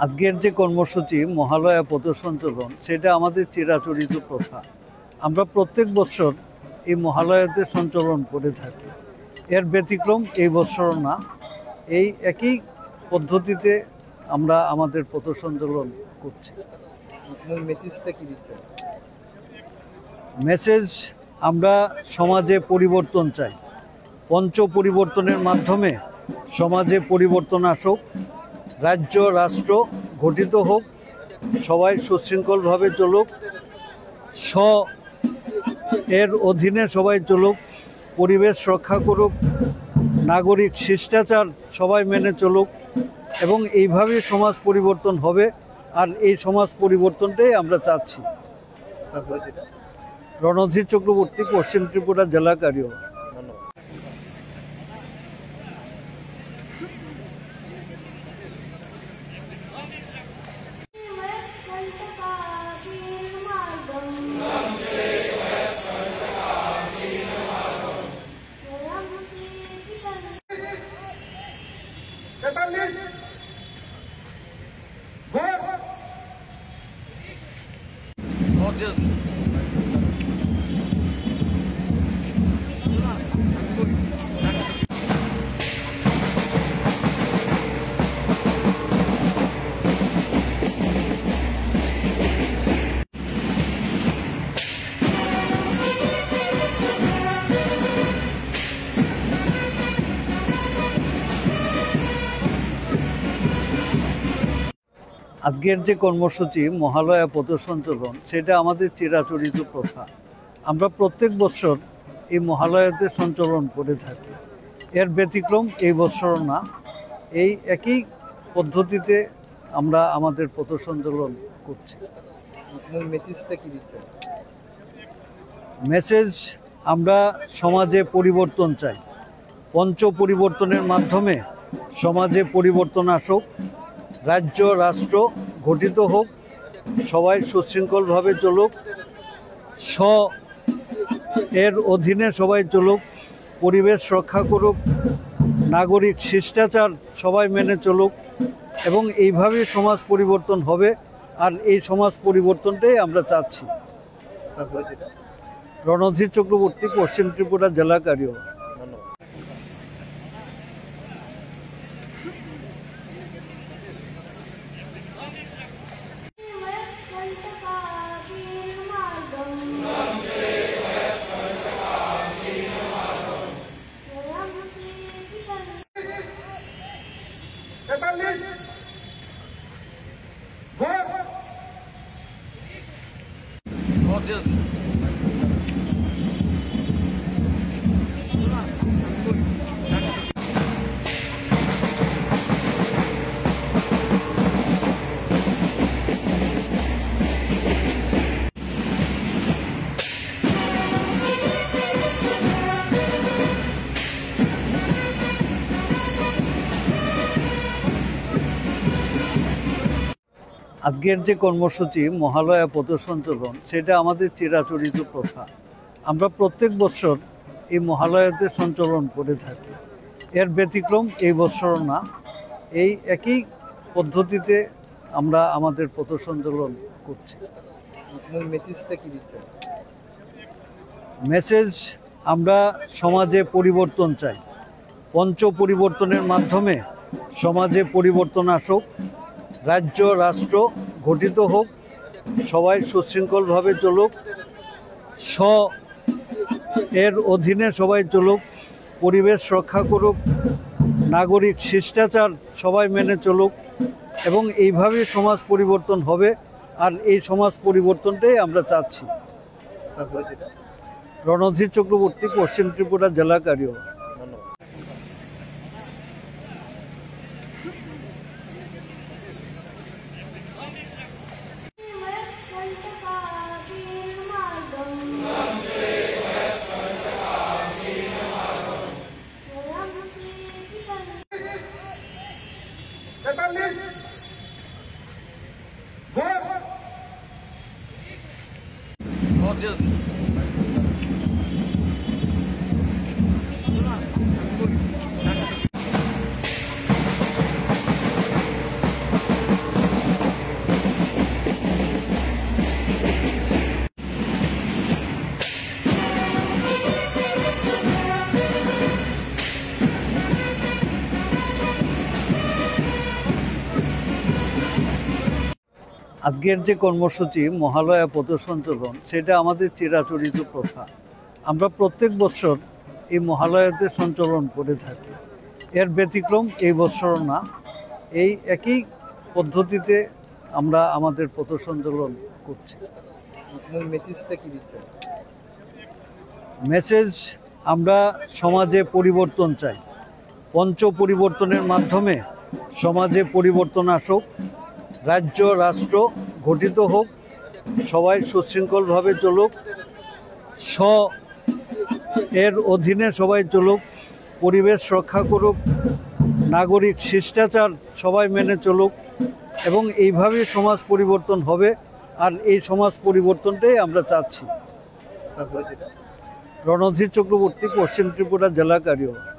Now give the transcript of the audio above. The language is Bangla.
আজকের যে কর্মসূচি মহালয়া পথসঞ্চলন সেটা আমাদের চিরাচরিত প্রথা। আমরা প্রত্যেক বছর এই মহালয়াতে সঞ্চালন করে থাকি। এর ব্যতিক্রম এই বছর না। এই একই পদ্ধতিতে আমরা আমাদের পথসঞ্চলন করছি। মেসেজটা কি দিচ্ছে? মেসেজ, আমরা সমাজে পরিবর্তন চাই। পঞ্চ পরিবর্তনের মাধ্যমে সমাজে পরিবর্তন আসুক, রাজ্য রাষ্ট্র গঠিত হোক, সবাই সুশৃঙ্খলভাবে চলুক, এর অধীনে সবাই চলুক, পরিবেশ রক্ষা করুক, নাগরিক শিষ্টাচার সবাই মেনে চলুক, এবং এইভাবেই সমাজ পরিবর্তন হবে। আর এই সমাজ পরিবর্তনটাই আমরা চাচ্ছি। রণধীর চক্রবর্তী, পশ্চিম ত্রিপুরা জেলা কার্যালয়। আজকের যে কর্মসূচি মহালয়া পথসঞ্চলন সেটা আমাদের চিরাচরিত প্রথা। আমরা প্রত্যেক বছর এই মহালয়াতে সঞ্চালন করে থাকি। এর ব্যতিক্রম এই বছর না। এই একই পদ্ধতিতে আমরা আমাদের পথসঞ্চলন করছি। মেসেজটা কি দিচ্ছে? মেসেজ, আমরা সমাজে পরিবর্তন চাই। পঞ্চ পরিবর্তনের মাধ্যমে সমাজে পরিবর্তন আসুক, রাজ্য রাষ্ট্র গঠিত হোক, সবাই সুশৃঙ্খলভাবে চলুক, এর অধীনে সবাই চলুক, পরিবেশ রক্ষা করুক, নাগরিক শিষ্টাচার সবাই মেনে চলুক, এবং এইভাবেই সমাজ পরিবর্তন হবে। আর এই সমাজ পরিবর্তনটাই আমরা চাচ্ছি। রণধীর চক্রবর্তী, পশ্চিম ত্রিপুরা জেলা কার্যালয়। আজকের যে কর্মসূচি মহালয়া পথসঞ্চলন সেটা আমাদের চিরাচরিত প্রথা। আমরা প্রত্যেক বছর এই মহালয়াতে সঞ্চালন করে থাকি। এর ব্যতিক্রম এই বছর না। এই একই পদ্ধতিতে আমরা আমাদের পথসঞ্চলন করছি। মেসেজটা কি দিচ্ছে? মেসেজ, আমরা সমাজে পরিবর্তন চাই। পঞ্চ পরিবর্তনের মাধ্যমে সমাজে পরিবর্তন আসুক, রাজ্য রাষ্ট্র গঠিত হোক, সবাই সুশৃঙ্খলভাবে চলুক, এর অধীনে সবাই চলুক, পরিবেশ রক্ষা করুক, নাগরিক শিষ্টাচার সবাই মেনে চলুক, এবং এইভাবেই সমাজ পরিবর্তন হবে। আর এই সমাজ পরিবর্তনটাই আমরা চাচ্ছি। রণধীর চক্রবর্তী, পশ্চিম ত্রিপুরা জেলা কার্যালয়। আজকের যে কর্মসূচি মহালয়া পথসঞ্চলন সেটা আমাদের চিরাচরিত প্রথা। আমরা প্রত্যেক বছর এই মহালয়াতে সঞ্চালন করে থাকি। এর ব্যতিক্রম এই বছর না, এই একই পদ্ধতিতে আমরা আমাদের পথসঞ্চালন করছি। মূল মেসেজটা কি দিচ্ছেন? মেসেজ, আমরা সমাজে পরিবর্তন চাই। পঞ্চ পরিবর্তনের মাধ্যমে সমাজে পরিবর্তন আসুক, রাজ্য রাষ্ট্র গঠিত হোক, সবাই সুশৃঙ্খলভাবে চলুক, এর অধীনে সবাই চলুক, পরিবেশ রক্ষা করুক, নাগরিক শিষ্টাচার সবাই মেনে চলুক, এবং এইভাবেই সমাজ পরিবর্তন হবে। আর এই সমাজ পরিবর্তনটাই আমরা চাচ্ছি। রণধীর চক্রবর্তী, পশ্চিম ত্রিপুরা জেলা কার্যালয়।